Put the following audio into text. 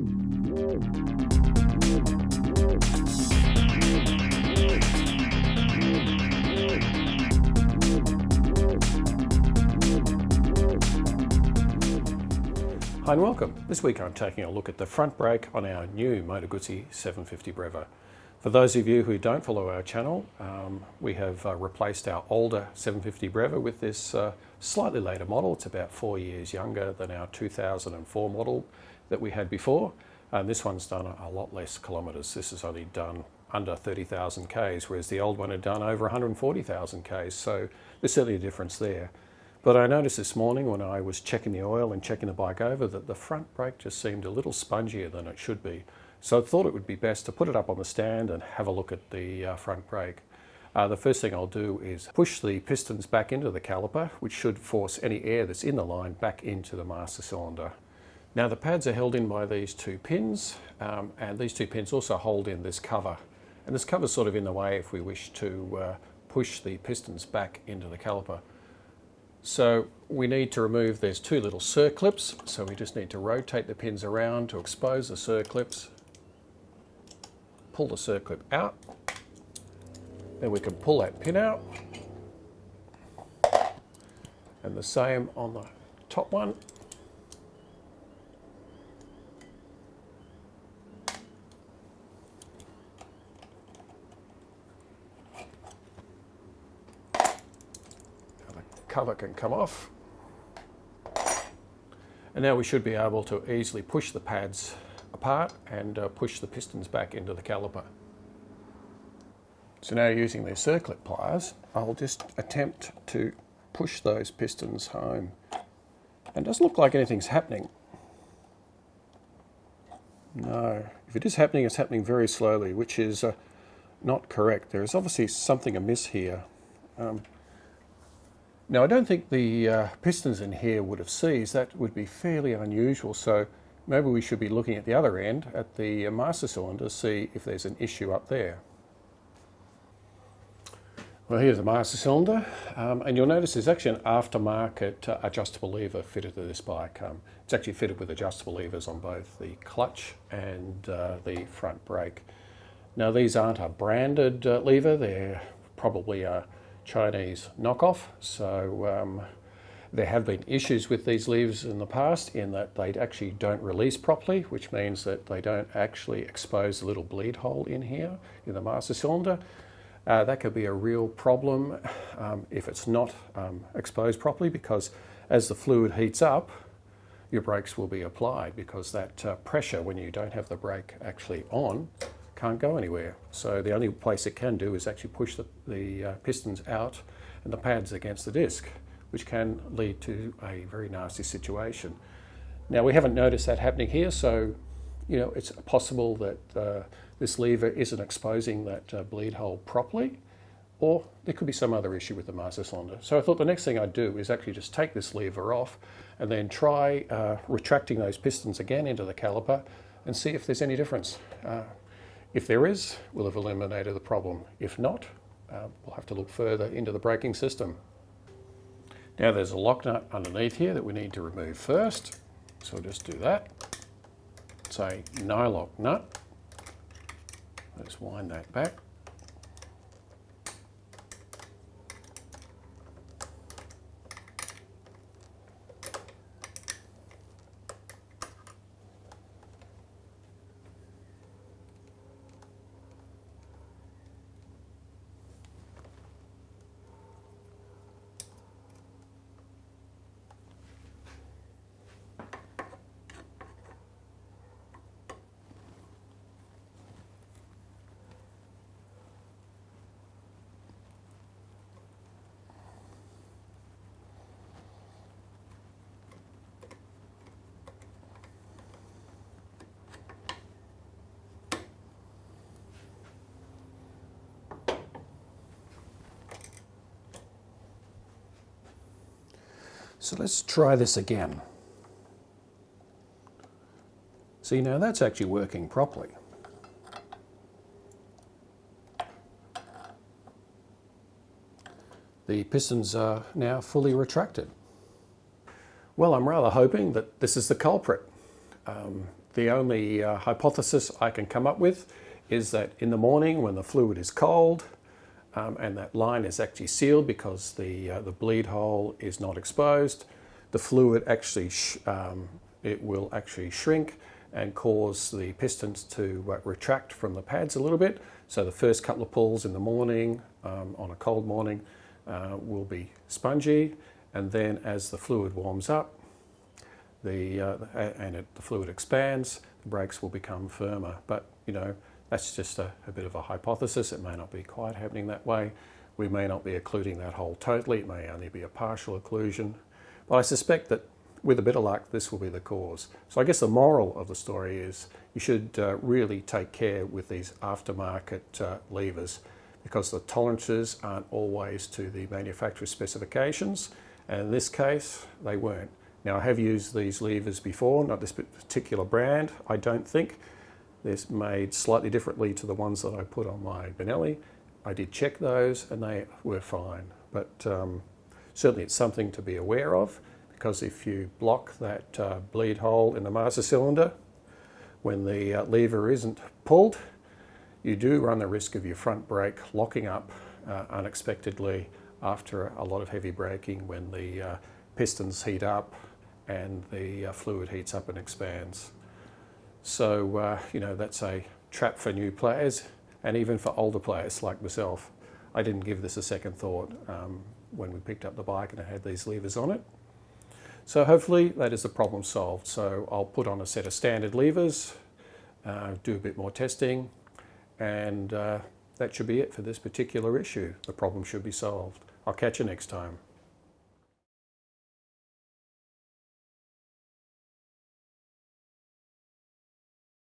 Hi and welcome. This week I'm taking a look at the front brake on our new Moto Guzzi 750 Breva. For those of you who don't follow our channel, we have replaced our older 750 Breva with this slightly later model. It's about 4 years younger than our 2004 model that we had before. This one's done a lot less kilometres. This has only done under 30,000 Ks, whereas the old one had done over 140,000 Ks. So there's certainly a difference there. But I noticed this morning when I was checking the oil and checking the bike over that the front brake just seemed a little spongier than it should be. So I thought it would be best to put it up on the stand and have a look at the front brake. The first thing I'll do is push the pistons back into the caliper, which should force any air that's in the line back into the master cylinder. Now the pads are held in by these two pins, and these two pins also hold in this cover. And this cover's sort of in the way if we wish to push the pistons back into the caliper. So we need to remove, there's two little circlips, so we just need to rotate the pins around to expose the circlips, pull the circlip out, then we can pull that pin out, and the same on the top one. Cover can come off, and now we should be able to easily push the pads apart and push the pistons back into the caliper. So now using these circlip pliers, I'll just attempt to push those pistons home, and it doesn't look like anything's happening. No, if it is happening, it's happening very slowly, which is not correct. There is obviously something amiss here. Now I don't think the pistons in here would have seized. That would be fairly unusual, so maybe we should be looking at the other end at the master cylinder to see if there's an issue up there. Well, here's the master cylinder, and you'll notice there's actually an aftermarket adjustable lever fitted to this bike. It's actually fitted with adjustable levers on both the clutch and the front brake. Now these aren't a branded lever, they're probably a Chinese knockoff, so there have been issues with these levers in the past in that they actually don't release properly, which means that they don't actually expose the little bleed hole in here in the master cylinder. That could be a real problem if it's not exposed properly, because as the fluid heats up, your brakes will be applied, because that pressure when you don't have the brake actually on can't go anywhere. So the only place it can do is actually push the pistons out and the pads against the disc, which can lead to a very nasty situation. Now we haven't noticed that happening here, so it's possible that this lever isn't exposing that bleed hole properly, or there could be some other issue with the master cylinder. So I thought the next thing I'd do is actually just take this lever off and then try retracting those pistons again into the caliper and see if there's any difference. If there is, we'll have eliminated the problem. If not, we'll have to look further into the braking system. Now there's a lock nut underneath here that we need to remove first. So we'll just do that. It's a nylock nut. Let's wind that back. So let's try this again. See, now that's actually working properly. The pistons are now fully retracted. Well, I'm rather hoping that this is the culprit. The only hypothesis I can come up with is that in the morning when the fluid is cold and that line is actually sealed because the bleed hole is not exposed, the fluid actually it will actually shrink and cause the pistons to retract from the pads a little bit. So the first couple of pulls in the morning on a cold morning will be spongy, and then as the fluid warms up the fluid expands, the brakes will become firmer. But you know, that's just a bit of a hypothesis. It may not be quite happening that way. We may not be occluding that hole totally. It may only be a partial occlusion. But I suspect that with a bit of luck, this will be the cause. So I guess the moral of the story is you should really take care with these aftermarket levers, because the tolerances aren't always to the manufacturer's specifications, and in this case they weren't. Now, I have used these levers before, not this particular brand, I don't think. They're made slightly differently to the ones that I put on my Benelli. I did check those and they were fine, but certainly it's something to be aware of, because if you block that bleed hole in the master cylinder when the lever isn't pulled, you do run the risk of your front brake locking up unexpectedly after a lot of heavy braking when the pistons heat up and the fluid heats up and expands. So, you know, that's a trap for new players and even for older players like myself. I didn't give this a second thought when we picked up the bike and it had these levers on it. So hopefully that is the problem solved. So I'll put on a set of standard levers, do a bit more testing, and that should be it for this particular issue. The problem should be solved. I'll catch you next time.